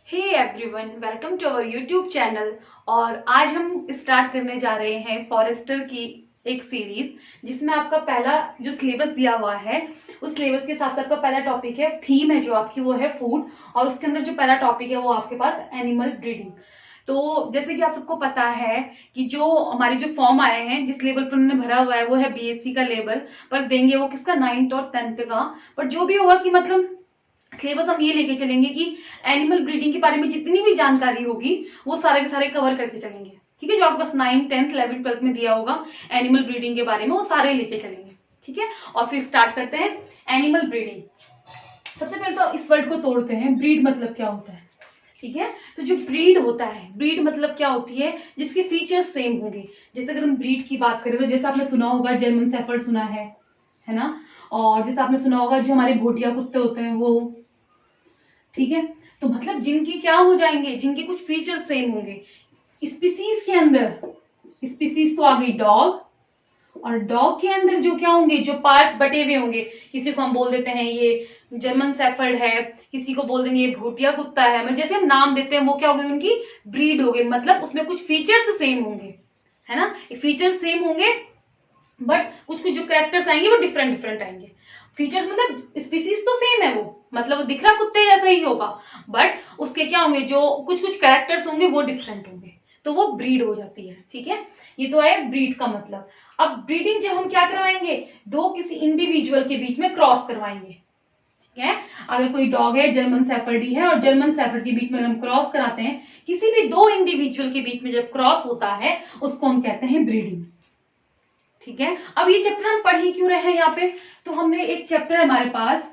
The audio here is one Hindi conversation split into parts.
Hey everyone, welcome to our YouTube channel. और आज हम स्टार्ट करने जा रहे हैं फॉरेस्टर की एक सीरीज, जिसमें आपका पहला जो सिलेबस दिया हुआ है उस सिलेबस के हिसाब से आपका पहला टॉपिक है, थीम है जो आपकी वो है फूड, और उसके अंदर जो पहला टॉपिक है वो आपके पास एनिमल ब्रीडिंग। तो जैसे कि आप सबको पता है कि जो हमारे जो फॉर्म आए हैं, जिस लेवल पर उन्होंने भरा हुआ है वो है बीएससी का लेवल, पर देंगे वो किसका 9th और 10th का। पर जो भी होगा कि मतलब सिलेबस हम ये लेके चलेंगे कि एनिमल ब्रीडिंग के बारे में जितनी भी जानकारी होगी वो सारे के सारे कवर करके चलेंगे। ठीक है, जो आपके पास 9th 10th 11th 12th में दिया होगा एनिमल ब्रीडिंग के बारे में वो सारे लेके चलेंगे। ठीक है, और फिर स्टार्ट करते हैं एनिमल ब्रीडिंग। सबसे पहले तो इस वर्ड को तोड़ते हैं, ब्रीड मतलब क्या होता है। ठीक है, तो जो ब्रीड होता है, ब्रीड मतलब क्या होती है, जिसके फीचर्स सेम होंगे। जैसे अगर हम ब्रीड की बात करें तो जैसे आपने सुना होगा जर्मन शेफर्ड सुना है ना, और जैसे आपने सुना होगा जो हमारे भोटिया कुत्ते होते हैं वो। ठीक है, तो मतलब जिनके क्या हो जाएंगे, जिनके कुछ फीचर्स सेम होंगे। स्पीसीज के अंदर, स्पीसीज तो आ गई डॉग, और डॉग के अंदर जो क्या होंगे, जो पार्ट्स बटे हुए होंगे, किसी को हम बोल देते हैं ये जर्मन शेफर्ड है, किसी को बोल देंगे ये भूटिया कुत्ता है, मतलब जैसे हम नाम देते हैं वो क्या हो गई, उनकी ब्रीड हो गई। मतलब उसमें कुछ फीचर्स सेम होंगे, है ना, फीचर्स सेम होंगे, बट कुछ कुछ जो कैरेक्टर्स आएंगे वो डिफरेंट डिफरेंट आएंगे। फीचर्स मतलब स्पीसीज तो सेम है, वो मतलब वो दिख रहा कुत्ते जैसा ही होगा, बट उसके क्या होंगे, जो कुछ कुछ कैरेक्टर्स होंगे वो डिफरेंट होंगे, तो वो ब्रीड हो जाती है। ठीक है, ये तो है ब्रीड का मतलब। अब ब्रीडिंग जब हम क्या करवाएंगे, दो किसी इंडिविजुअल के बीच में क्रॉस करवाएंगे। ठीक है, अगर कोई डॉग है जर्मन शेफर्डी है और जर्मन शेफर्ड के बीच में हम क्रॉस कराते हैं, किसी भी दो इंडिविजुअल के बीच में जब क्रॉस होता है उसको हम कहते हैं ब्रीडिंग। ठीक है, अब ये चैप्टर हम पढ़ ही क्यों रहे हैं यहाँ पे, तो हमने एक चैप्टर हमारे पास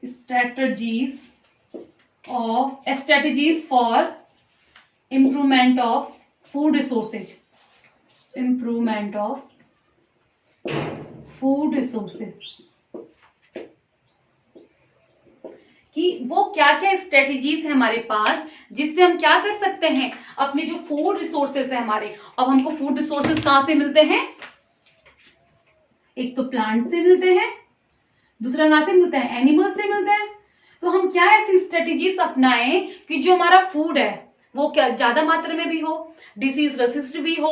strategies for improvement of food resources, improvement of food resources, कि वो क्या क्या स्ट्रेटजीज है हमारे पास जिससे हम क्या कर सकते हैं, अपने जो फूड रिसोर्सेज है हमारे। अब हमको फूड रिसोर्सेज कहां से मिलते हैं, एक तो प्लांट से मिलते हैं, दूसरा कहां से मिलता है, एनिमल से मिलते हैं। तो हम क्या ऐसी स्ट्रेटजीज अपनाएं कि जो हमारा फूड है वो क्या ज्यादा मात्रा में भी हो, डिसीज रेसिस्ट भी हो।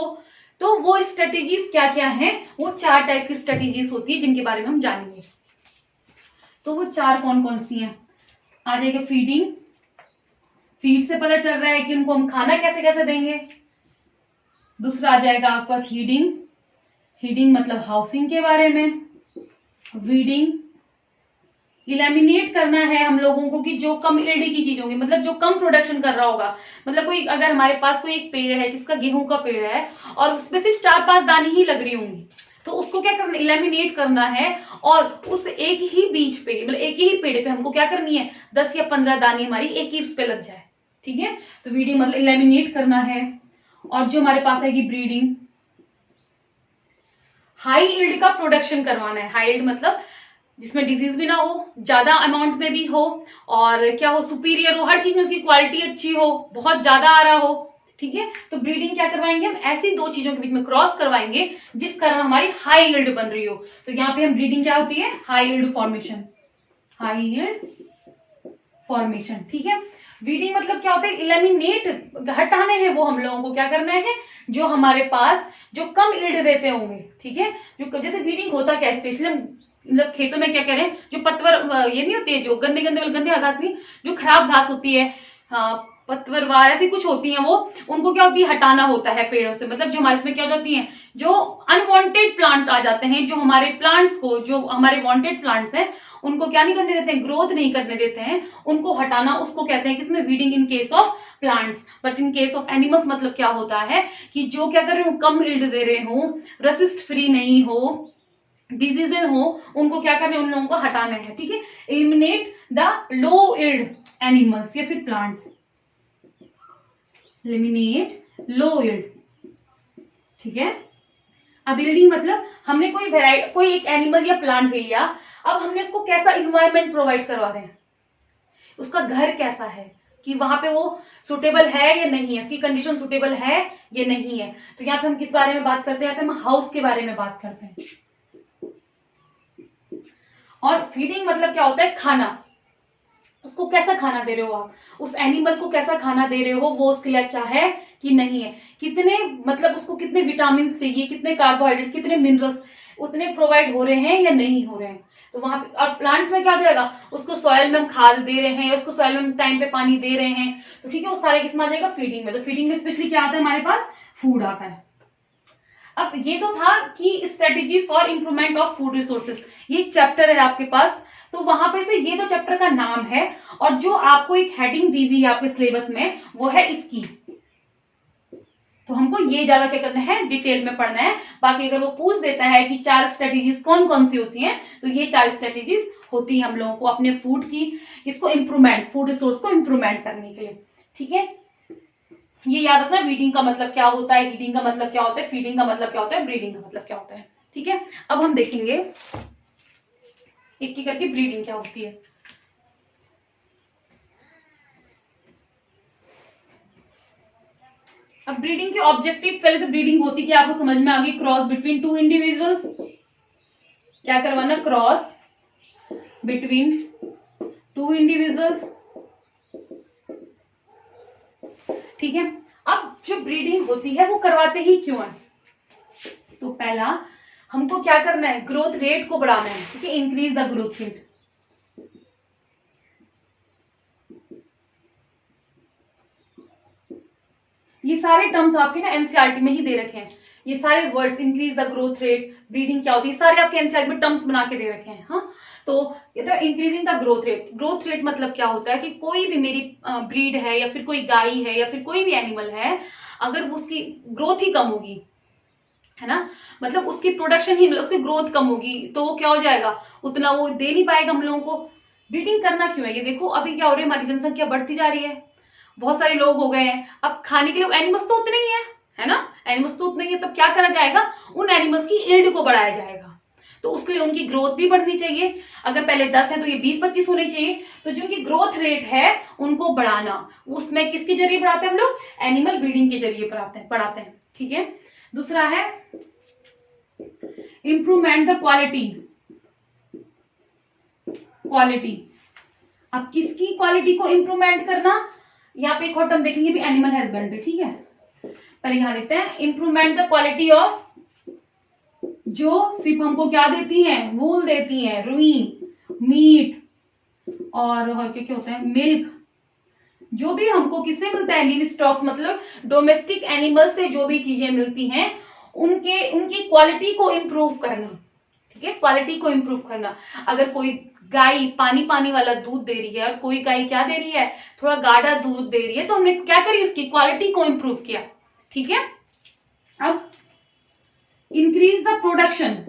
तो वो स्ट्रेटजीज क्या क्या है, वो 4 टाइप की स्ट्रेटजीज होती है जिनके बारे में हम जानेंगे। तो वो 4 कौन कौन सी हैं, आ जाएगा फीडिंग, फीड से पता चल रहा है कि उनको हम खाना कैसे कैसे देंगे। दूसरा आ जाएगा आपका हीडिंग, हीडिंग मतलब हाउसिंग के बारे में। वीडिंग, इलेमिनेट करना है हम लोगों को कि जो कम इल्ड की चीज होगी, मतलब जो कम प्रोडक्शन कर रहा होगा। मतलब कोई अगर हमारे पास कोई एक पेड़ है, किसका गेहूं का पेड़ है, और उसमें सिर्फ 4-5 दानी ही लग रही होंगी, तो उसको क्या करना, इलेमिनेट करना है। और उस एक ही बीज पे, मतलब एक ही पेड़ पे हमको क्या करनी है, 10 या 15 दानी हमारी एक ही उस पे लग जाए। ठीक है, तो वीडिंग मतलब इलेमिनेट करना है। और जो हमारे पास आएगी ब्रीडिंग, हाई इल्ड का प्रोडक्शन करवाना है। हाई इल्ड मतलब जिसमें डिजीज भी ना हो, ज्यादा अमाउंट में भी हो, और क्या हो, सुपीरियर हो, हर चीज में उसकी क्वालिटी अच्छी हो, बहुत ज्यादा आ रहा हो। ठीक है, तो ब्रीडिंग क्या करवाएंगे हम, ऐसी 2 चीजों के बीच में क्रॉस करवाएंगे जिस कारण हमारी हाई यील्ड बन रही हो। तो यहाँ पे हम ब्रीडिंग क्या होती है, high yield formation, high yield formation. ठीक है, ब्रीडिंग मतलब क्या होता है, इलेमिनेट, हटाने हैं वो हम लोगों को, क्या करना है, जो हमारे पास जो कम यील्ड देते होंगे। ठीक है, जो जैसे ब्रीडिंग होता क्या है, स्पेशली मतलब खेतों में क्या कह रहे हैं, जो पतवर ये नहीं होती है, जो गंदे गंदे गंदे घास नहीं, जो खराब घास होती है, हाँ पतवरवार ऐसी कुछ होती हैं वो, उनको क्या होती है, हटाना होता है पेड़ों से। मतलब जो हमारे इसमें क्या हो जाती हैं, जो अनवांटेड प्लांट आ जाते हैं, जो हमारे प्लांट्स को, जो हमारे वांटेड प्लांट्स हैं उनको क्या नहीं करने देते हैं, ग्रोथ नहीं करने देते हैं, उनको हटाना, उसको कहते हैं किसमें, weeding in case of plants. But in case of animals मतलब क्या होता है कि जो क्या कर रहे हो, कम यील्ड दे रहे हो, रेसिस्ट फ्री नहीं हो, डिजीजेज हो, उनको क्या करना है, उन लोगों को हटाना है। ठीक है, eliminate the low yield animals या फिर प्लांट्स, एलिमिनेट लो यील्ड। ठीक है, अब यील्डिंग मतलब हमने कोई वेराइटी, कोई एक एनिमल या प्लांट ले लिया, अब हमने उसको कैसा इन्वायरमेंट प्रोवाइड करवा रहे हैं, उसका घर कैसा है, कि वहां पे वो सुटेबल है या नहीं है, उसकी कंडीशन सुटेबल है या नहीं है। तो यहाँ पे हम किस बारे में बात करते हैं, यहाँ पे हम हाउस के बारे में बात करते हैं। और फीडिंग मतलब क्या होता है, खाना, उसको कैसा खाना दे रहे हो आप, उस एनिमल को कैसा खाना दे रहे हो, वो उसके लिए अच्छा है कि नहीं है, कितने मतलब उसको कितने विटामिन चाहिए, कितने कार्बोहाइड्रेट, कितने मिनरल्स उतने प्रोवाइड हो रहे हैं या नहीं हो रहे हैं। तो वहां पे और प्लांट्स में क्या हो जाएगा, उसको सॉइल में हम खाद दे रहे हैं, उसको सॉइल में हम टाइम पे पानी दे रहे हैं, तो ठीक है, उस सारे किसमें आ जाएगा, फीडिंग में। तो फीडिंग में स्पेशली क्या आता है हमारे पास, फूड आता है। अब ये तो था कि strategy for improvement of food resources, ये एक चैप्टर है आपके पास, तो वहां पे से ये तो चैप्टर का नाम है, और जो आपको एक हेडिंग दी हुई है आपके सिलेबस में वो है इसकी। तो हमको ये ज्यादा क्या करना है, डिटेल में पढ़ना है। बाकी अगर वो पूछ देता है कि 4 स्ट्रेटेजीज कौन कौन सी होती हैं, तो ये 4 स्ट्रेटेजीज होती है हम लोगों को अपने फूड की, इसको इंप्रूवमेंट, फूड रिसोर्स को इंप्रूवमेंट करने के लिए। ठीक है, ये याद रखना, वीडिंग का मतलब क्या होता है, हीटिंग का मतलब क्या होता है, फीडिंग का मतलब क्या होता है, ब्रीडिंग का मतलब क्या होता है। ठीक है, अब हम देखेंगे एक एक करके ब्रीडिंग क्या होती है। अब ब्रीडिंग के ऑब्जेक्टिव, पहले तो ब्रीडिंग होती क्या आपको समझ में आ गई, क्रॉस बिटवीन टू इंडिविजुअल्स, क्या करवाना, क्रॉस बिटवीन टू इंडिविजुअल्स। ठीक है, अब जो ब्रीडिंग होती है वो करवाते ही क्यों है, तो पहला हमको क्या करना है, ग्रोथ रेट को बढ़ाना है। ठीक है, इंक्रीज द ग्रोथ रेट। ये सारे टर्म्स आपके ना एनसीईआरटी में ही दे रखे हैं, ये सारे words, increase the growth rate, breeding क्या होती है, सारे आपके एनसीईआरटी में टर्म्स बना के दे रखे हैं। हाँ, तो ये तो increasing the growth rate, growth rate मतलब क्या होता है कि कोई भी मेरी ब्रीड है या फिर कोई गाय है या फिर कोई भी एनिमल है, अगर उसकी ग्रोथ ही कम होगी, है ना, मतलब उसकी प्रोडक्शन ही, उसकी ग्रोथ कम होगी, तो वो क्या हो जाएगा, उतना वो दे नहीं पाएगा हम लोगों को। ब्रीडिंग करना क्यों है, ये देखो अभी क्या हो रही है, हमारी जनसंख्या बढ़ती जा रही है, बहुत सारे लोग हो गए हैं, अब खाने के लिए एनिमल्स तो उतने ही है ना, एनिमल्स तो उतने ही है, तब क्या करा जाएगा, उन एनिमल्स की यील्ड को बढ़ाया जाएगा, तो उसके लिए उनकी ग्रोथ भी बढ़नी चाहिए। अगर पहले 10 है तो ये 20-25 होने चाहिए, तो जो उनकी ग्रोथ रेट है उनको बढ़ाना, उसमें किसके जरिए बढ़ाते हैं हम लोग, एनिमल ब्रीडिंग के जरिए बढ़ाते हैं। ठीक है, दूसरा है इंप्रूवमेंट द क्वालिटी, क्वालिटी, अब किसकी क्वालिटी को इंप्रूवमेंट करना, यहाँ पे एक और टर्म देखेंगे भी, एनिमल हस्बेंड्री। ठीक है, पहले यहां देखते हैं, इंप्रूवमेंट द क्वालिटी ऑफ, जो सिर्फ हमको क्या देती हैं, वूल देती हैं, रुई, मीट और क्या क्या होता है, मिल्क, जो भी हमको किससे मिलता है, लिव स्टॉक्स, मतलब डोमेस्टिक एनिमल्स से जो भी चीजें मिलती हैं उनकी क्वालिटी को इंप्रूव करना। ठीक है, क्वालिटी को इंप्रूव करना। अगर कोई गाय पानी पानी वाला दूध दे रही है और कोई गाय क्या दे रही है, थोड़ा गाढ़ा दूध दे रही है, तो हमने क्या करी, उसकी क्वालिटी को इंप्रूव किया। ठीक है, अब इंक्रीज द प्रोडक्शन,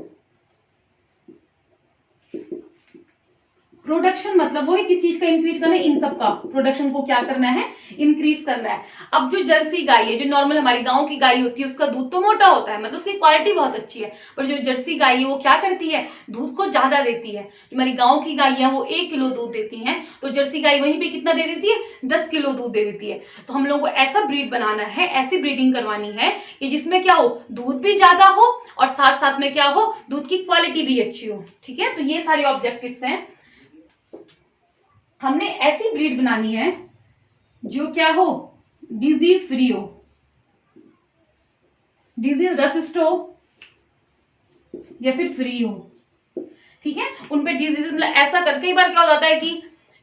प्रोडक्शन मतलब वो है किस चीज का इंक्रीज करना है, इन सब का प्रोडक्शन को क्या करना है, इंक्रीज करना है। अब जो जर्सी गाय है, जो नॉर्मल हमारी गांव की गाय होती है, उसका दूध तो मोटा होता है, मतलब उसकी क्वालिटी बहुत अच्छी है, पर जो जर्सी गाय है वो क्या करती है, दूध को ज्यादा देती है। हमारी गांव की गाय है वो 1 किलो दूध देती है, तो जर्सी गाय वहीं पे कितना दे देती है, 10 किलो दूध दे देती है। तो हम लोगों को ऐसा ब्रीड बनाना है, ऐसी ब्रीडिंग करवानी है कि जिसमें क्या हो, दूध भी ज्यादा हो और साथ साथ में क्या हो, दूध की क्वालिटी भी अच्छी हो। ठीक है, तो ये सारे ऑब्जेक्टिव्स हैं, हमने ऐसी ब्रीड बनानी है जो क्या हो, डिजीज फ्री हो, डिजीज रेसिस्ट हो या फिर फ्री हो। ठीक है, उनपे डिजीज, मतलब ऐसा कर, कई बार क्या हो जाता है कि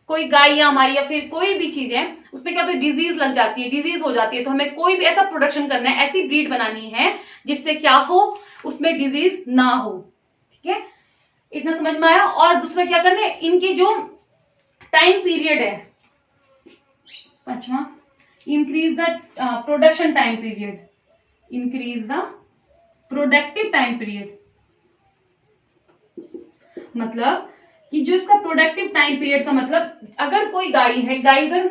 कोई गाय या हमारी या फिर कोई भी चीज है, उसपे क्या होता है, डिजीज लग जाती है, डिजीज हो जाती है, तो हमें कोई भी ऐसा प्रोडक्शन करना है, ऐसी ब्रीड बनानी है जिससे क्या हो, उसमें डिजीज ना हो। ठीक है, इतना समझ में आया। और दूसरा क्या करना है, इनकी जो टाइम पीरियड है, पांचवा, increase the production time period, increase the productive time period, मतलब कि जो इसका प्रोडक्टिव टाइम पीरियड का मतलब, अगर कोई गाय है, गाय अगर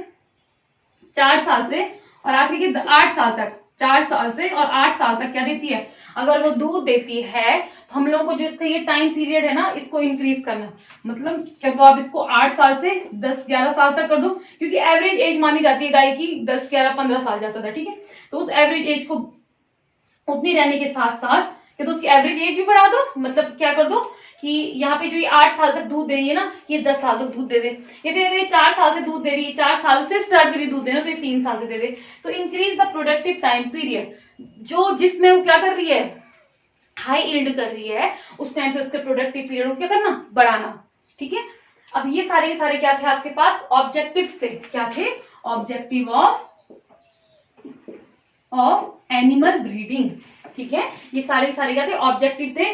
4 साल से और आखिर के 8 साल तक, 4 साल से और 8 साल तक क्या देती है, अगर वो दूध देती है, तो हम लोगों को जो इसका ये टाइम पीरियड है ना, इसको इंक्रीज करना, मतलब क्या, तो आप इसको 8 साल से 10-11 साल तक कर दो, क्योंकि एवरेज एज मानी जाती है गाय की 10-11-15 साल जैसा था। ठीक है, तो उस एवरेज एज को उतनी रहने के साथ साथ कि तो उसकी एवरेज एज भी बढ़ा दो, मतलब क्या कर दो कि यहाँ पे जो ये 8 साल तक दूध दे रही है ना, ये 10 साल तक दूध दे दे, या फिर अगर ये 4 साल से दूध दे रही है, 4 साल से स्टार्ट करी दूध देना, तो ये 3 साल से दे दे। तो increase the productive time period, जो जिसमें वो क्या कर रही है, हाई यील्ड कर रही है, उस टाइम पे उसके प्रोडक्टिव पीरियड को क्या करना, बढ़ाना। ठीक है, अब ये सारे के सारे क्या थे आपके पास, ऑब्जेक्टिव्स थे। क्या थे, ऑब्जेक्टिव ऑफ एनिमल ब्रीडिंग। ठीक है, ये सारे के सारे क्या थे, ऑब्जेक्टिव थे।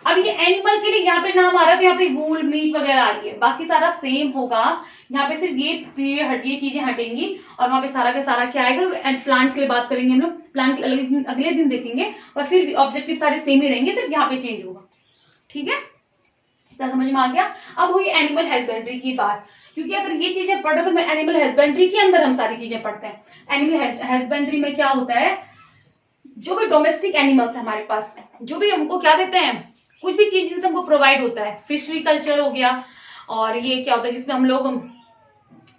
अब ये एनिमल के लिए यहाँ पे नाम आ रहा है, तो यहाँ पे वूल, मीट वगैरह आ रही है, बाकी सारा सेम होगा। यहाँ पे सिर्फ ये चीजें हटेंगी, और वहां पे सारा का सारा क्या आएगा। एंड प्लांट के लिए बात करेंगे हम लोग, प्लांट अगले दिन देखेंगे, और फिर भी ऑब्जेक्टिव सारे सेम ही रहेंगे, सिर्फ यहाँ पे चेंज होगा। ठीक है, समझ में आ गया। अब हुई एनिमल हस्बेंड्री की बात, क्योंकि अगर ये चीजें पढ़ो तो मैं एनिमल हस्बेंड्री के अंदर हम सारी चीजें पढ़ते हैं। एनिमल हस्बेंड्री में क्या होता है, जो भी डोमेस्टिक एनिमल्स है हमारे पास, जो भी हमको क्या देते हैं, कुछ भी चीज जिनसे हमको प्रोवाइड होता है, फिशरी कल्चर हो गया, और ये क्या होता है जिसमें हम लोग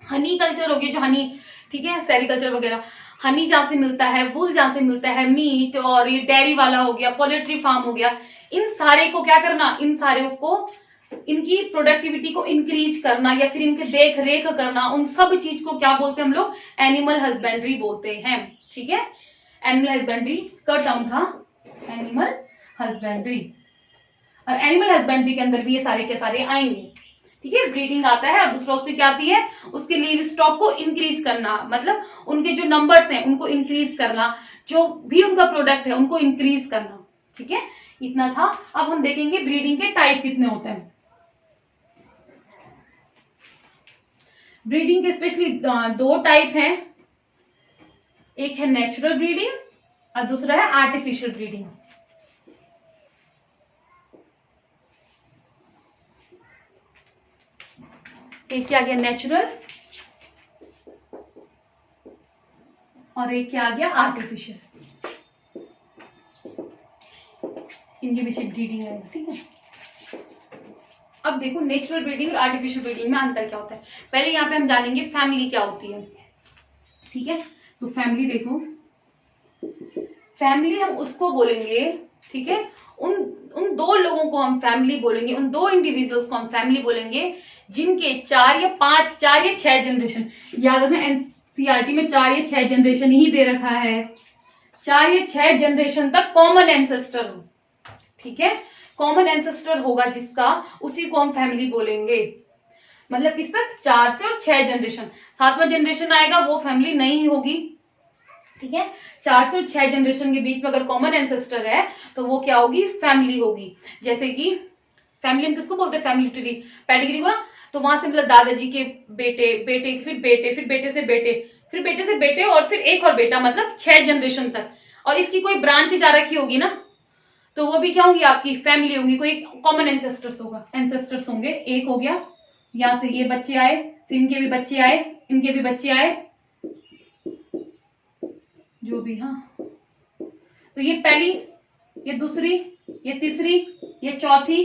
हनी कल्चर हो गया, जो हनी, ठीक है, सेरिकल्चर वगैरह, हनी जहां से मिलता है, वूल जहां से मिलता है, मीट, और ये डेयरी वाला हो गया, पोल्ट्री फार्म हो गया, इन सारे को क्या करना, इन सारे को इनकी प्रोडक्टिविटी को इंक्रीज करना, या फिर इनके देख रेख करना, उन सब चीज को क्या बोलते हैं हम लोग, एनिमल हस्बेंड्री बोलते हैं। ठीक है, एनिमल हस्बेंड्री का टर्म था एनिमल हस्बेंड्री, और एनिमल हस्बेंड्री के अंदर भी ये सारे के सारे आएंगे। ठीक है, ब्रीडिंग आता है, और दूसरा उसकी क्या आती है, उसके लिव स्टॉक को इंक्रीज करना, मतलब उनके जो नंबर्स हैं उनको इंक्रीज करना, जो भी उनका प्रोडक्ट है उनको इंक्रीज करना। ठीक है, इतना था। अब हम देखेंगे ब्रीडिंग के टाइप कितने होते हैं। ब्रीडिंग के स्पेशली 2 टाइप हैं, एक है नेचुरल ब्रीडिंग और दूसरा है आर्टिफिशियल ब्रीडिंग। एक क्या आ गया, नेचुरल, और एक क्या आ गया, आर्टिफिशियल। इनके पीछे ब्रीडिंग है। ठीक है, अब देखो नेचुरल ब्रीडिंग और आर्टिफिशियल ब्रीडिंग में अंतर क्या होता है। पहले यहाँ पे हम जानेंगे फैमिली क्या होती है। ठीक है, तो फैमिली देखो, फैमिली हम उसको बोलेंगे, ठीक है, उन 2 लोगों को हम फैमिली बोलेंगे, उन 2 इंडिविजुअल्स को हम फैमिली बोलेंगे जिनके 4 या 6 जनरेशन, याद रखना एनसीईआरटी में 4 या 6 जनरेशन ही दे रखा है, 4 या 6 जनरेशन तक कॉमन एंसेस्टर हो। ठीक है, कॉमन एंसेस्टर होगा जिसका, उसी को हम फैमिली बोलेंगे। मतलब किस तक, 4 से और 6 जनरेशन, 7वां जनरेशन आएगा वो फैमिली नहीं होगी। ठीक है, 4 से 6 जनरेशन के बीच में अगर कॉमन एंसेस्टर है तो वो क्या होगी, फैमिली होगी। जैसे कि फैमिली हम किसको बोलते हैं, फैमिली ट्री, पेडिग्री को ना, तो वहां से मतलब दादाजी के बेटे, बेटे फिर बेटे, फिर बेटे से बेटे, फिर बेटे से बेटे, और फिर एक और बेटा, मतलब 6 जनरेशन तक। और इसकी कोई ब्रांच जा रखी होगी ना, तो वो भी क्या होंगी, आपकी फैमिली होंगी, कोई कॉमन एंसेस्टर्स होगा, एंसेस्टर्स होंगे। एक हो गया, यहां से ये बच्चे आए, फिर इनके भी बच्चे आए, इनके भी बच्चे आए, जो भी, हाँ, तो ये पहली, ये दूसरी, ये तीसरी, ये चौथी,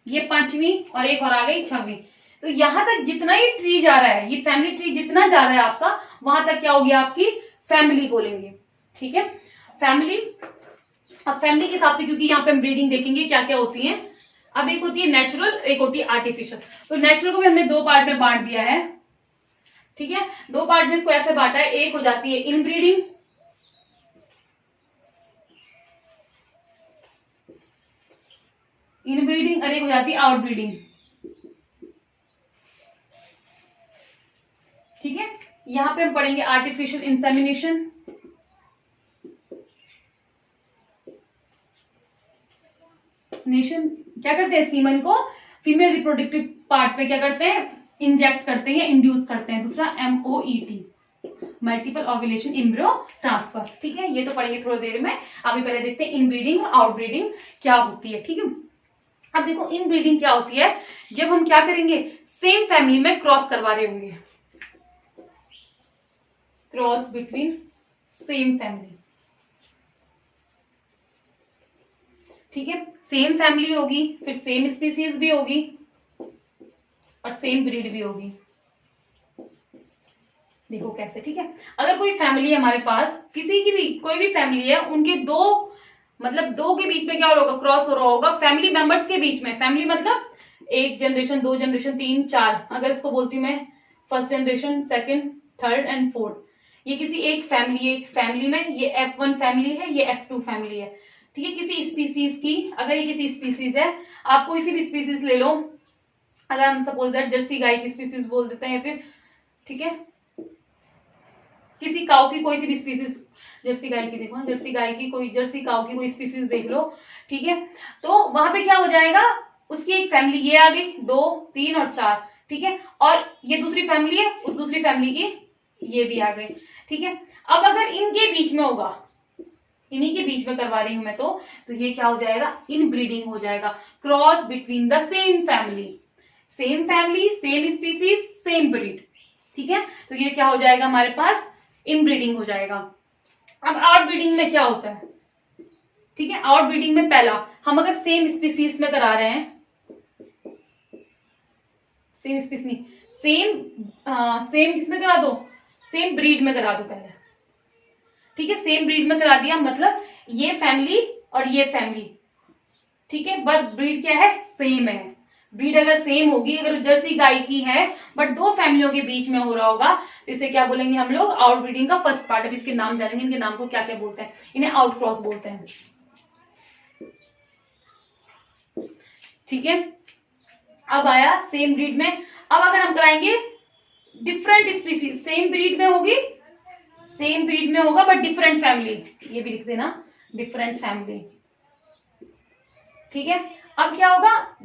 ये 5वीं, और एक और आ गई 6वीं। तो यहां तक जितना ये ट्री जा रहा है, ये फैमिली ट्री जितना जा रहा है आपका, वहां तक क्या होगी, आपकी फैमिली बोलेंगे। ठीक है, फैमिली। अब फैमिली के हिसाब से, क्योंकि यहाँ पे हम ब्रीडिंग देखेंगे क्या क्या होती है। अब एक होती है नेचुरल, एक होती है आर्टिफिशियल। तो नेचुरल को भी हमने 2 पार्ट में बांट दिया है। ठीक है, 2 पार्ट में इसको ऐसे बांटा है, एक हो जाती है इनब्रीडिंग, इनब्रीडिंग, और एक हो जाती है आउटब्रीडिंग। ठीक है, यहां पे हम पढ़ेंगे आर्टिफिशियल इंसेमिनेशन, क्या करते हैं, सीमन को फीमेल रिप्रोडक्टिव पार्ट पे क्या करते हैं, इंजेक्ट करते हैं, इंड्यूस करते हैं। दूसरा MOET, multiple ovulation embryo transfer. ठीक है, ये तो पढ़ेंगे थोड़ी देर में। अभी पहले देखते हैं इनब्रीडिंग और आउटब्रीडिंग क्या होती है। ठीक है, अब देखो इनब्रीडिंग क्या होती है, जब हम क्या करेंगे, सेम फैमिली में क्रॉस करवा रहे होंगे, क्रॉस बिटवीन सेम फैमिली। ठीक है, सेम फैमिली होगी, फिर सेम स्पीसीज भी होगी, और सेम ब्रीड भी होगी। देखो कैसे। ठीक है, अगर कोई फैमिली है हमारे पास, किसी की भी, कोई भी फैमिली है, उनके 2 मतलब दो के बीच में क्या हो रहा होगा, क्रॉस हो रहा होगा फैमिली मेंबर्स के बीच में। फैमिली मतलब एक जनरेशन, दो जनरेशन, तीन, चार, अगर इसको बोलती हूँ मैं first generation, second, third and fourth, ये किसी एक फैमिली में, ये F1 फैमिली है, ये F2 फैमिली है, ठीक है, किसी स्पीसीज की। अगर ये किसी स्पीसीज है, आप कोई सी भी स्पीसीज ले लो, अगर हम सपोज दैट जर्सी गाय की स्पीसीज बोल देते हैं, फिर ठीक है किसी काऊ की कोई सी भी स्पीसीज, जर्सी गाय की देखो, जर्सी गाय की कोई, जर्सी काऊ की कोई स्पीसीज देख लो, ठीक है, तो वहां पे क्या हो जाएगा, उसकी एक फैमिली ये आ गई, 2, 3 और 4, ठीक है, और ये दूसरी फैमिली है, उस दूसरी फैमिली की ये भी आ गई, ठीक है। अब अगर इनके बीच में होगा, इन्हीं के बीच में करवा रही हूं मैं, तो ये क्या हो जाएगा, इनब्रीडिंग हो जाएगा, cross between the same family, same species, same breed, ठीक है, तो ये क्या हो जाएगा हमारे पास, इनब्रीडिंग हो जाएगा। अब आउटब्रीडिंग में क्या होता है, ठीक है, आउटब्रीडिंग में पहला हम अगर सेम स्पीसीज में करा रहे हैं, सेम किसमें करा दो, सेम ब्रीड में करा दो पहले, ठीक है, सेम ब्रीड में करा दिया, मतलब ये फैमिली और ये फैमिली, ठीक है, बट ब्रीड क्या है, सेम है। ब्रीड अगर सेम होगी, अगर जर्सी गाय की है बट दो फैमिलियों के बीच में हो रहा होगा, तो इसे क्या बोलेंगे हम लोग, आउटब्रीडिंग का फर्स्ट पार्ट। अब इसके नाम जानेंगे, इनके नाम को क्या क्या बोलते हैं, इन्हें आउटक्रॉस बोलते हैं, ठीक है। अब आया सेम ब्रीड में, अब अगर हम कराएंगे डिफरेंट स्पीसीज, सेम ब्रीड में होगी, सेम ब्रीड में होगा बट डिफरेंट फैमिली, ये भी लिख देना, डिफरेंट फैमिली, ठीक है। अब क्या होगा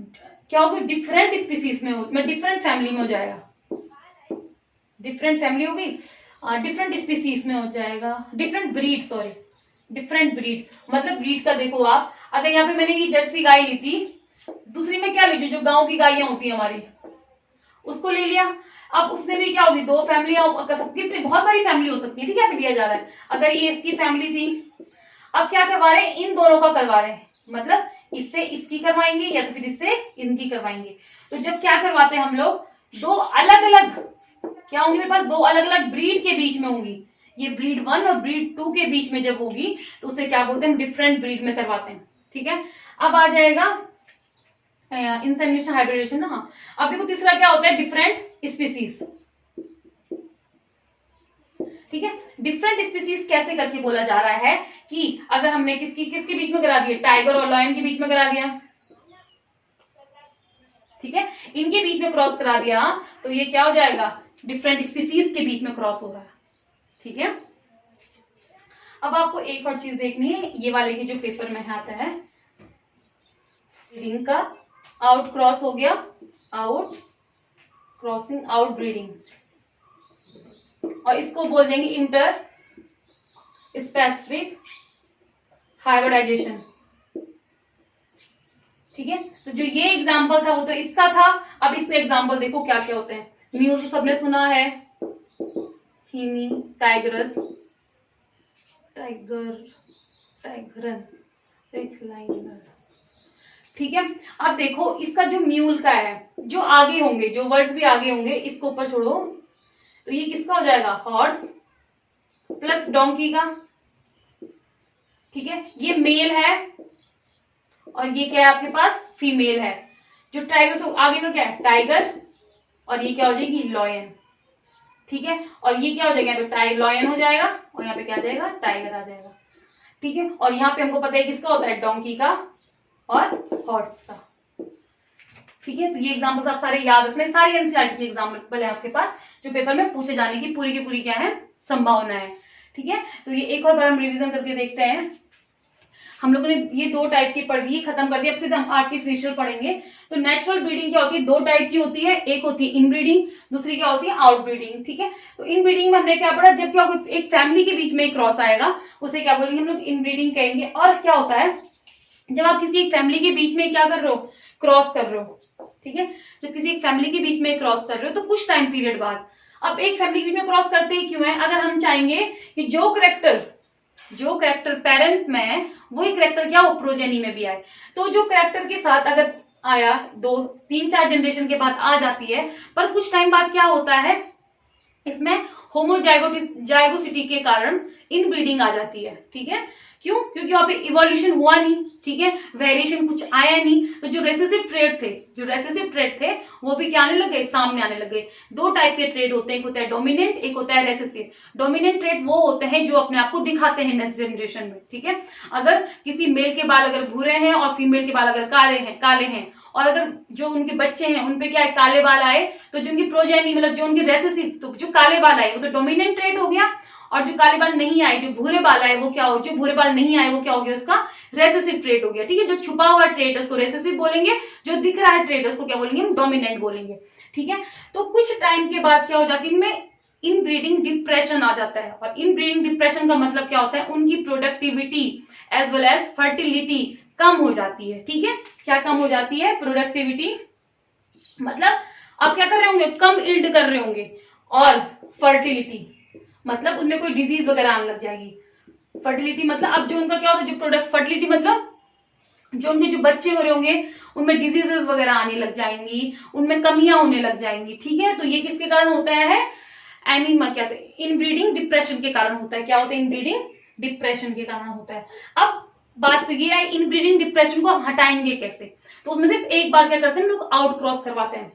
डिफरेंट स्पीसीज में डिफरेंट फैमिली में हो जाएगा, डिफरेंट फैमिली होगी, डिफरेंट स्पीसीज में हो जाएगा, different breed, sorry different breed, मतलब ब्रीड का देखो आप, अगर यहाँ पे मैंने ये जर्सी गाय ली थी, दूसरी में क्या लीजिए, जो गांव की गायें होती है हमारी, उसको ले लिया, अब उसमें भी क्या होगी, दो फैमिली, कितनी बहुत सारी फैमिली हो सकती है, ठीक है, लिया जा रहा है, अगर ये इसकी फैमिली थी, अब क्या करवा रहे हैं, इन दोनों का करवा रहे हैं, मतलब इससे इसकी करवाएंगे या तो फिर इससे इनकी करवाएंगे। तो जब क्या करवाते हैं हम लोग, दो अलग अलग क्या होंगी मेरे पास, दो अलग अलग ब्रीड के बीच में होंगी, ये ब्रीड 1 और ब्रीड 2 के बीच में जब होगी, तो उसे क्या बोलते हैं, डिफरेंट ब्रीड में करवाते हैं, ठीक है। अब आ जाएगा इंसेमिनेशन, हाइब्रिडेशन ना, हाँ। अब देखो तीसरा क्या होता है, डिफरेंट स्पीसीज, ठीक है। डिफरेंट स्पीसीज कैसे करके बोला जा रहा है कि अगर हमने किसके बीच में करा दिया, टाइगर और लॉयन के बीच में करा दिया, ठीक है, इनके बीच में क्रॉस करा दिया, तो ये क्या हो जाएगा, डिफरेंट स्पीसीज के बीच में क्रॉस हो रहा है, ठीक है। अब आपको एक और चीज देखनी है, ये वाले के जो पेपर में आता है, ब्रीडिंग का आउट क्रॉस हो गया, आउट क्रॉसिंग, आउट ब्रीडिंग, और इसको बोल देंगे इंटर स्पेसिफिक हाइब्रिडाइजेशन, ठीक है। तो जो ये एग्जांपल था वो तो इसका था, अब इसमें एग्जांपल देखो क्या क्या होते हैं, म्यूल तो सबने सुना है, हीनी, टाइगरस, टाइगरन, रिक्लाइनर, ठीक है। अब देखो इसका जो म्यूल का है, जो आगे होंगे, जो वर्ड्स भी आगे होंगे, इसको ऊपर छोड़ो, तो ये किसका हो जाएगा, हॉर्स प्लस डोंकी का, ठीक है, ये मेल है और ये क्या है आपके पास, फीमेल है। जो टाइगर से आगे का क्या है, टाइगर, और ये क्या हो जाएगी, लॉयन, ठीक है, और ये क्या हो जाएगा, यहाँ पे लॉयन हो जाएगा और यहाँ पे क्या आ जाएगा, टाइगर आ जाएगा, ठीक है। और यहाँ पे हमको पता है किसका होता है, डोंकी का और हॉर्स का, ठीक है। तो ये एग्जाम्पल्स आप सारे याद रखने, सारी एनसीईआरटी के एग्जाम्पल है आपके पास, जो पेपर में पूछे जाने की पूरी क्या है, संभावना है, ठीक है। तो ये एक और बार हम रिवीजन करके देखते हैं। हम लोगों ने ये दो टाइप की पढ़ दी, खत्म कर दिया, अब सीधे हम आर्टिफिशियल पढ़ेंगे। तो नेचुरल ब्रीडिंग क्या होती है, दो टाइप की होती है, एक होती है इनब्रीडिंग, दूसरी क्या होती है, आउटब्रीडिंग, ठीक है। तो इनब्रीडिंग में हमने क्या पढ़ा, जब क्या होगा, एक फैमिली के बीच में क्रॉस आएगा, उसे क्या बोलेंगे हम लोग, इनब्रीडिंग कहेंगे। और क्या होता है, जब आप किसी एक फैमिली के बीच में क्या कर रहे हो, क्रॉस कर रहे हो, ठीक है, जब किसी एक फैमिली के बीच में क्रॉस कर रहे हो, तो कुछ टाइम पीरियड बाद, अब एक फैमिली के बीच में क्रॉस करते ही क्यों है, अगर हम चाहेंगे कि जो करेक्टर पेरेंट्स में है, वही करेक्टर क्या हो, प्रोजेनी में भी आए, तो जो करेक्टर के साथ अगर आया, 2, 3, 4 जनरेशन के बाद आ जाती है, पर कुछ टाइम बाद क्या होता है, इसमें होमोजाइगोसिटी के कारण इनब्रीडिंग आ जाती है। ठीक है, क्यों? क्योंकि वहां पे इवोल्यूशन हुआ नहीं, ठीक है, वेरिएशन कुछ आया नहीं, तो जो रेसेसिव ट्रेड थे वो भी क्या आने लग गए, सामने आने लग गए। दो टाइप के ट्रेड होते हैं, एक होता है डोमिनेंट, एक होता है रेसेसिव। डोमिनेंट ट्रेड वो होते हैं जो अपने आप को दिखाते हैं नेक्स्ट जनरेशन में। ठीक है, अगर किसी मेल के बाल अगर भूरे हैं और फीमेल के बाल अगर काले हैं और अगर जो उनके बच्चे हैं उनपे क्या है, काले बाल आए, तो जो उनकी प्रोजेनी मतलब जो उनके रेसेसिव, तो जो काले बाल आए वो तो डोमिनेंट ट्रेड हो गया, और जो काले बाल नहीं आए, जो भूरे बाल आए वो क्या हो, जो भूरे बाल नहीं आए वो क्या हो गया, उसका रेसेसिव ट्रेट हो गया। ठीक है, जो छुपा हुआ ट्रेट उसको रेसेसिव बोलेंगे, जो दिख रहा है ट्रेट उसको क्या बोलेंगे, हम डोमिनेंट बोलेंगे। ठीक है, तो कुछ टाइम के बाद क्या हो जाती है, इनमें इनब्रीडिंग डिप्रेशन आ जाता है। और इनब्रीडिंग डिप्रेशन का मतलब क्या होता है, उनकी productivity as well as fertility कम हो जाती है। ठीक है, क्या कम हो जाती है, प्रोडक्टिविटी, मतलब आप क्या कर रहे होंगे, कम इल्ड कर रहे होंगे, और फर्टिलिटी मतलब उनमें कोई डिजीज वगैरह आने लग जाएगी। फर्टिलिटी मतलब अब जो उनका क्या होता है, जो प्रोडक्ट, फर्टिलिटी मतलब जो उनके जो बच्चे हो रहे होंगे उनमें डिजीजेस वगैरह आने लग जाएंगी, उनमें कमियां होने लग जाएंगी। ठीक है, तो ये किसके कारण होता है, एनीमा क्या है, इनब्रीडिंग डिप्रेशन के कारण होता है। क्या होता है, इनब्रीडिंग डिप्रेशन के कारण होता है। अब बात तो ये है, इनब्रीडिंग डिप्रेशन को हम हटाएंगे कैसे, तो उसमें सिर्फ एक बार क्या करते हैं, लोग आउट क्रॉस करवाते हैं।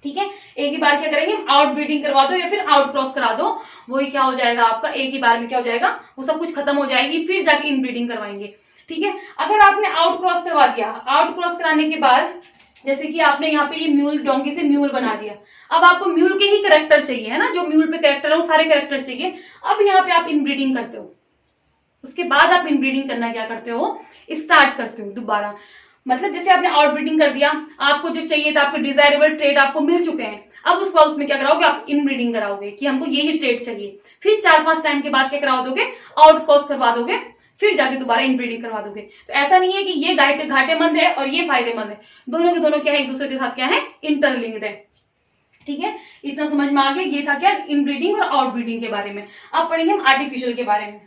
ठीक है, एक ही बार क्या करेंगे, आउट ब्रीडिंग करवा दो या फिर आउट क्रॉस करा दो, वही क्या हो जाएगा आपका, एक ही बार में क्या हो जाएगा, वो सब कुछ खत्म हो जाएगी, फिर जाके इनब्रीडिंग करवाएंगे। ठीक है, अगर आपने आउट क्रॉस करवा दिया, आउट क्रॉस कराने के बाद जैसे कि आपने यहाँ पे ये म्यूल, डोंकी से म्यूल बना दिया, अब आपको म्यूल के ही कैरेक्टर चाहिए, है ना, जो म्यूल पे कैरेक्टर है वो सारे कैरेक्टर चाहिए। अब यहाँ पे आप इनब्रीडिंग करते हो, उसके बाद आप इनब्रीडिंग करना क्या करते हो, स्टार्ट करते हो दोबारा। मतलब जैसे आपने आउटब्रीडिंग कर दिया, आपको जो चाहिए था, आपके डिजायरेबल ट्रेड आपको मिल चुके हैं, अब उस बार उसमें क्या कराओगे, आप इनब्रीडिंग कराओगे कि हमको यही ट्रेड चाहिए। फिर 4-5 टाइम के बाद क्या करा दोगे, आउट क्रॉस करवा दोगे, फिर जाके दोबारा इनब्रीडिंग करवा दोगे। तो ऐसा नहीं है कि ये घाटेमंद है और ये फायदेमंद है, दोनों के दोनों क्या है, एक दूसरे के साथ क्या है, इंटरलिंक्ड है। ठीक है, इतना समझ में आ गया। ये था क्या, इनब्रीडिंग और आउटब्रीडिंग के बारे में। अब पढ़ेंगे हम आर्टिफिशियल के बारे में।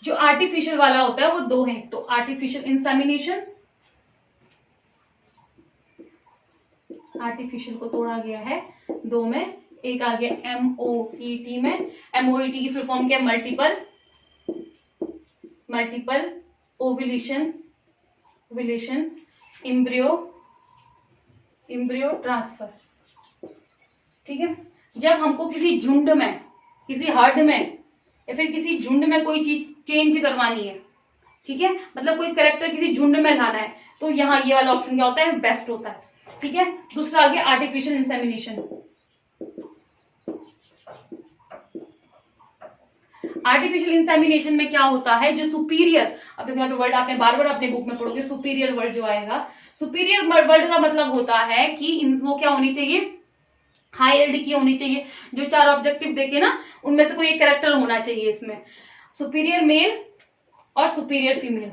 जो आर्टिफिशियल वाला होता है वो दो है, तो आर्टिफिशियल इंसेमिनेशन, आर्टिफिशियल को तोड़ा गया है दो में, एक आ गया MOET में। MOET की फुल फॉर्म क्या है, मल्टीपल ओव्यूलेशन, इम्ब्रियो ट्रांसफर। ठीक है, जब हमको किसी झुंड में, किसी हर्ड में या फिर किसी झुंड में कोई चीज चेंज करवानी है, ठीक है, मतलब कोई कैरेक्टर किसी झुंड में लाना है, तो यहाँ ये वाला ऑप्शन क्या होता है, बेस्ट होता है। ठीक है, दूसरा आ गया आर्टिफिशियल इंसेमिनेशन। आर्टिफिशियल इंसेमिनेशन में क्या होता है, जो सुपीरियर, अब देखो यहाँ पे वर्ड आपने बार बार अपने बुक में पढ़ोगे, सुपीरियर वर्ड जो आएगा, सुपीरियर वर्ड का मतलब होता है कि वो क्या होनी चाहिए, हाई एल्ड की होनी चाहिए। जो 4 ऑब्जेक्टिव देखे ना, उनमें से कोई एक कैरेक्टर होना चाहिए इसमें, सुपीरियर मेल और सुपीरियर फीमेल।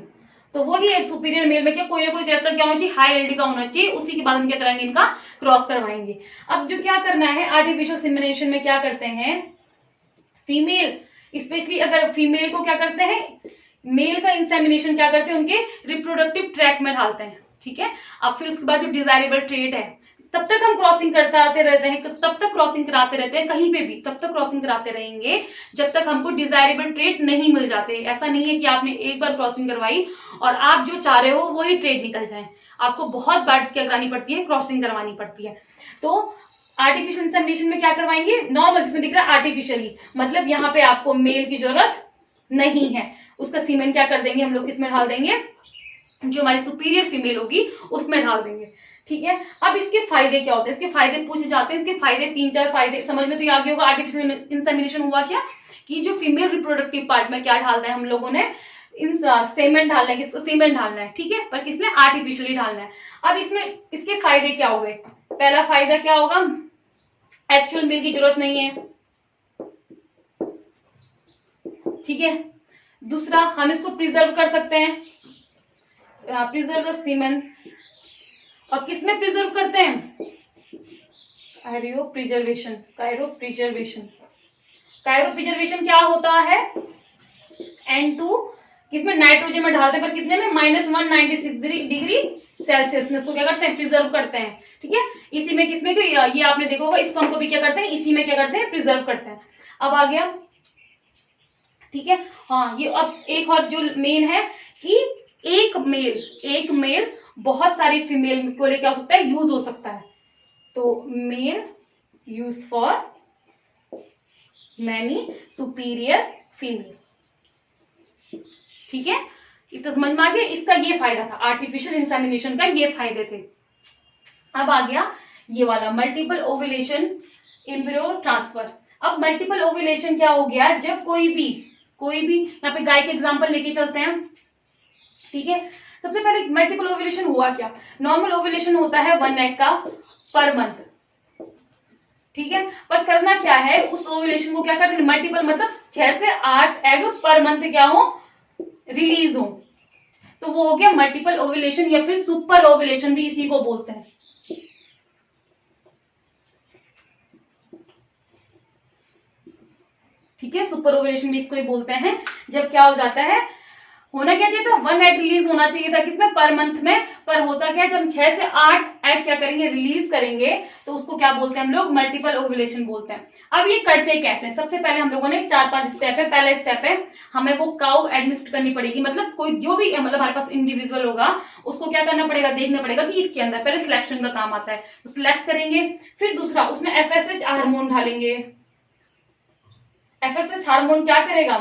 तो वही एक सुपीरियर मेल में क्या कोई ना कोई कैरेक्टर क्या होना चाहिए, हाई एल्ड का होना चाहिए, उसी के बाद हम क्या कराएंगे, इनका क्रॉस करवाएंगे। अब जो क्या करना है आर्टिफिशियल इंसेमिनेशन में, क्या करते हैं, फीमेल, स्पेशली अगर फीमेल को क्या करते हैं, मेल का इंसेमिनेशन क्या करते हैं, उनके रिप्रोडक्टिव ट्रैक में डालते हैं। ठीक है, अब फिर उसके बाद जो डिजायरेबल ट्रेट है, तब तक हम क्रॉसिंग करते रहते हैं, तब तक क्रॉसिंग कराते रहते हैं, कहीं पे भी तब तक क्रॉसिंग कराते रहेंगे जब तक हमको डिजायरेबल ट्रेट नहीं मिल जाते। ऐसा नहीं है कि आपने एक बार क्रॉसिंग करवाई और आप जो चाह रहे हो वही ट्रेट निकल जाए, आपको बहुत बार क्या करानी पड़ती है, क्रॉसिंग करवानी पड़ती है। तो आर्टिफिशियल इंसेमिनेशन में क्या करवाएंगे, नॉर्मल, जिसमें दिख रहा है आर्टिफिशियली, मतलब यहाँ पे आपको मेल की जरूरत नहीं है, उसका सीमेन क्या कर देंगे हम लोग, किसमें ढाल देंगे, जो हमारी सुपीरियर फीमेल होगी उसमें ढाल देंगे। ठीक है, अब इसके फायदे क्या होते हैं, इसके फायदे पूछे जाते हैं, इसके फायदे 3-4 फायदे समझ में तो आ गया होगा। आर्टिफिशियल इंसेमिनेशन हुआ क्या, कि जो फीमेल रिप्रोडक्टिव पार्ट में क्या डालना है हम लोगों ने, सेमेन ढालना है, सीमेन ढालना है। ठीक है, पर किसने, आर्टिफिशियली ढालना है। अब इसमें इसके फायदे क्या हुए, पहला फायदा क्या होगा, एक्चुअल मिल्क की जरूरत नहीं है। ठीक है, दूसरा हम इसको प्रिजर्व कर सकते हैं, प्रिजर्व द सीमेन, और किसमें प्रिजर्व करते हैं, कायरो प्रिजर्वेशन क्या होता है, N2 किसमें, नाइट्रोजन में ढालते हैं, पर कितने में, -196 डिग्री सेल्सियस में उसको क्या करते हैं, प्रिजर्व करते हैं। ठीक है, इसी में किसमें, ये आपने देखा होगा, इस पंप को भी क्या करते हैं, इसी में क्या करते हैं, प्रिजर्व करते हैं। अब आ गया, ठीक है। हाँ, ये अब एक और जो मेन है कि एक मेल बहुत सारी फीमेल को लेकर हो सकता है, यूज हो सकता है। तो male use for many superior female. ठीक है, इतना समझ में आ गया। इसका ये फायदा था, आर्टिफिशियल इंसेमिनेशन का ये फायदे थे। अब आ गया ये वाला मल्टीपल ओव्यूलेशन एम्ब्रियो ट्रांसफर। अब मल्टीपल ओव्यूलेशन क्या हो गया, जब कोई भी यहाँ पे गाय के एग्जांपल लेके चलते हैं। ठीक है, सबसे पहले मल्टीपल ओव्यूलेशन हुआ क्या, नॉर्मल ओव्यूलेशन होता है 1 एग का पर मंथ। ठीक है, पर करना क्या है, उस ओव्यूलेशन को क्या करते हैं, मल्टीपल मतलब 6 से 8 एग पर मंथ क्या हो, रिलीज हो, तो वो हो गया मल्टीपल ओव्यूलेशन, या फिर सुपर ओव्यूलेशन भी इसी को बोलते हैं। ठीक है, सुपर ओव्यूलेशन भी इसको ही बोलते हैं। जब क्या हो जाता है, होना क्या चाहिए था, 1 एग रिलीज होना चाहिए था किसमें, पर मंथ में, पर होता क्या है, जब 6 से 8 एग क्या करेंगे, रिलीज करेंगे, तो उसको क्या बोलते हैं हम लोग, मल्टीपल ओव्यूलेशन बोलते हैं। अब ये करते कैसे, सबसे पहले हम लोगों ने 4-5 स्टेप है। पहला स्टेप है, हमें वो काउ एडमिनिस्टर करनी पड़ेगी, मतलब कोई जो भी मतलब हमारे पास इंडिविजुअल होगा, उसको क्या करना पड़ेगा, देखना पड़ेगा कि इसके अंदर पहले सिलेक्शन का काम आता है, तो सिलेक्ट करेंगे। फिर दूसरा, उसमें FSH हार्मोन डालेंगे। FSH हार्मोन क्या करेगा,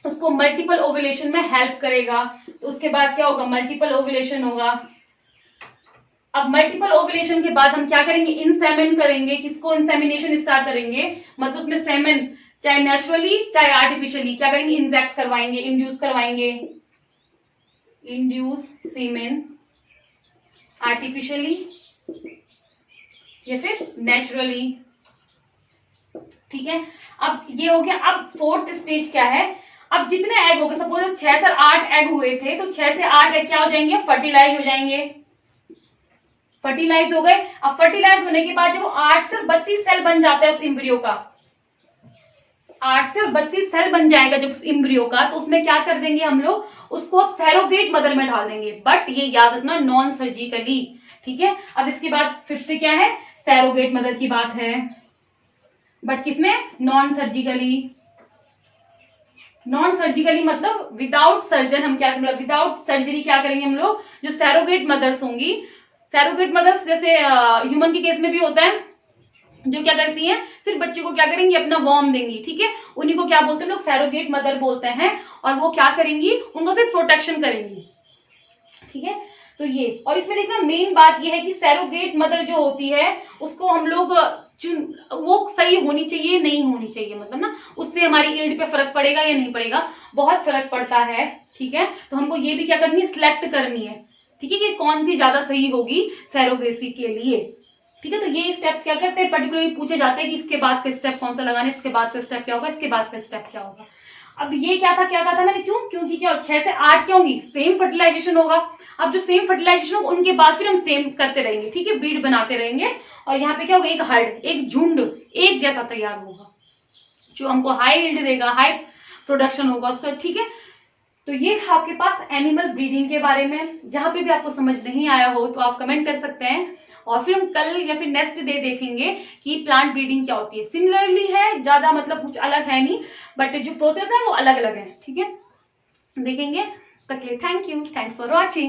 उसको मल्टीपल ओव्यूलेशन में हेल्प करेगा। तो उसके बाद क्या होगा, मल्टीपल ओव्यूलेशन होगा। अब मल्टीपल ओव्यूलेशन के बाद हम क्या करेंगे, इंसेमिन करेंगे। किसको इंसेमिनेशन स्टार्ट करेंगे, मतलब उसमें सेमेन चाहे नेचुरली चाहे आर्टिफिशियली क्या करेंगे, इंजेक्ट करवाएंगे, इंड्यूस करवाएंगे, इंड्यूस सीमेन आर्टिफिशियली या फिर नेचुरली। ठीक है, अब ये हो गया। अब फोर्थ स्टेज क्या है, अब जितने एग हो गए, सपोज 6 से 8 एग हुए थे, तो 6 से 8 एग क्या हो जाएंगे, फर्टिलाइज हो जाएंगे, फर्टिलाइज हो गए। अब फर्टिलाइज होने के बाद जब वो 8 से 32 सेल बन जाता है उस एम्ब्रियो का, 8 से 32 सेल बन जाएगा जब उस एम्ब्रियो का, तो उसमें क्या कर देंगे हम लोग, उसको अब सैरोगेट मदर में डाल देंगे, बट ये याद रखना नॉन सर्जिकली। ठीक है, अब इसके बाद फिफ्थ क्या है, सैरोगेट मदर की बात है, बट किसमें, नॉन सर्जिकली। नॉन सर्जिकली मतलब विदाउट सर्जन, हम क्या मतलब विदाउट सर्जरी क्या करेंगे हम लोग, जो सैरोगेट मदर्स होंगी, सैरोगेट मदर्स जैसे ह्यूमन के केस में भी होता है, जो क्या करती हैं, सिर्फ बच्चे को क्या करेंगी, अपना वॉर्म देंगी। ठीक है, उन्हीं को क्या बोलते हैं लोग, सैरोगेट मदर बोलते हैं। और वो क्या करेंगी, उनको सिर्फ प्रोटेक्शन करेंगी। ठीक है, तो ये, और इसमें देखना मेन बात ये है कि सैरोगेट मदर जो होती है उसको हम लोग वो सही होनी चाहिए नहीं होनी चाहिए, मतलब ना उससे हमारी यील्ड पे फर्क पड़ेगा या नहीं पड़ेगा, बहुत फर्क पड़ता है। ठीक है, तो हमको ये भी क्या करनी है, सिलेक्ट करनी है। ठीक है, कि कौन सी ज्यादा सही होगी सैरोगेसी के लिए। ठीक है, तो ये स्टेप्स क्या करते हैं, पर्टिकुलरली पूछे जाते हैं कि इसके बाद का स्टेप कौन सा लगाना है, इसके बाद का स्टेप क्या होगा, इसके बाद का स्टेप क्या होगा। अब ये क्या कहा था मैंने, क्योंकि क्या 6 से 8 क्या होंगी, सेम फर्टिलाइजेशन होगा। अब जो सेम फर्टिलाइजेशन होगा उनके बाद फिर हम सेम करते रहेंगे। ठीक है, ब्रीड बनाते रहेंगे, और यहाँ पे क्या होगा, एक हर्ड, एक झुंड एक जैसा तैयार होगा, जो हमको हाई यील्ड देगा, हाई प्रोडक्शन होगा उसका। ठीक है, तो ये था आपके पास एनिमल ब्रीडिंग के बारे में। जहां पे भी आपको समझ नहीं आया हो तो आप कमेंट कर सकते हैं, और फिर हम कल या फिर नेक्स्ट डे देखेंगे कि प्लांट ब्रीडिंग क्या होती है। सिमिलरली है, ज्यादा मतलब कुछ अलग है नहीं, बट जो प्रोसेस है वो अलग अलग है। ठीक है, देखेंगे। तक के लिए thank you, thanks for watching.